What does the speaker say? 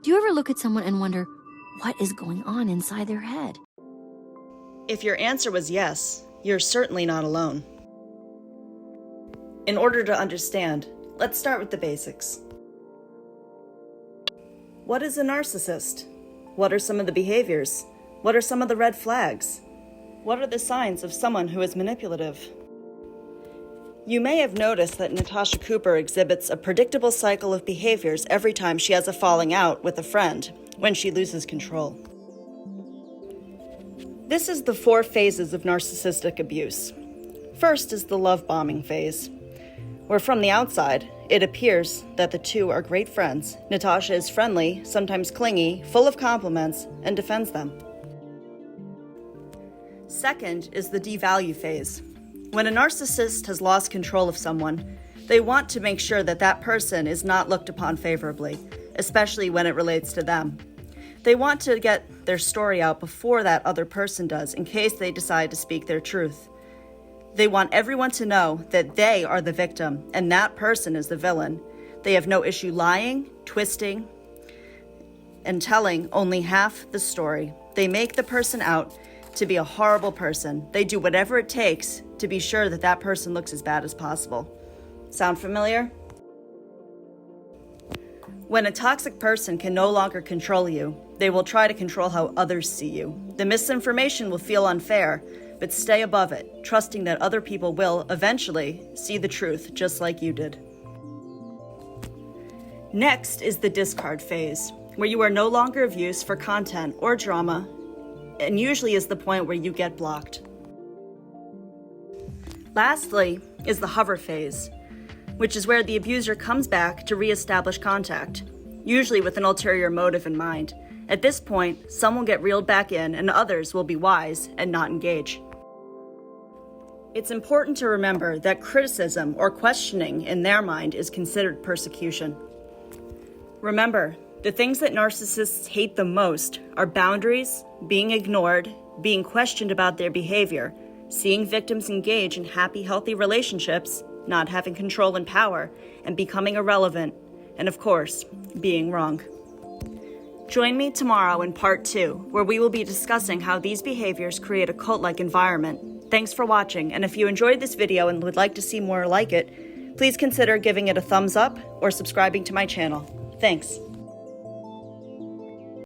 Do you ever look at someone and wonder, what is going on inside their head? If your answer was yes, you're certainly not alone. In order to understand, let's start with the basics. What is a narcissist? What are some of the behaviors? What are some of the red flags? What are the signs of someone who is manipulative? You may have noticed that Natasha Cooper exhibits a predictable cycle of behaviors every time she has a falling out with a friend, when she loses control. This is the 4 phases of narcissistic abuse. First is the love bombing phase, where from the outside, it appears that the two are great friends. Natasha is friendly, sometimes clingy, full of compliments, and defends them. Second is the devalue phase. When a narcissist has lost control of someone, they want to make sure that that person is not looked upon favorably, especially when it relates to them. They want to get their story out before that other person does, in case they decide to speak their truth. They want everyone to know that they are the victim and that person is the villain. They have no issue lying, twisting, and telling only half the story. They make the person out to be a horrible person. They do whatever it takes to be sure that that person looks as bad as possible. Sound familiar? When a toxic person can no longer control you, they will try to control how others see you. The misinformation will feel unfair, but stay above it, trusting that other people will eventually see the truth just like you did. Next is the discard phase, where you are no longer of use for content or drama, and usually is the point where you get blocked. Lastly is the hover phase, which is where the abuser comes back to re-establish contact, usually with an ulterior motive in mind. At this point, some will get reeled back in and others will be wise and not engage. It's important to remember that criticism or questioning in their mind is considered persecution. Remember, the things that narcissists hate the most are boundaries, being ignored, being questioned about their behavior, seeing victims engage in happy, healthy relationships, not having control and power, and becoming irrelevant, and of course, being wrong. Join me tomorrow in part 2, where we will be discussing how these behaviors create a cult-like environment. Thanks for watching, and if you enjoyed this video and would like to see more like it, please consider giving it a thumbs up or subscribing to my channel. Thanks.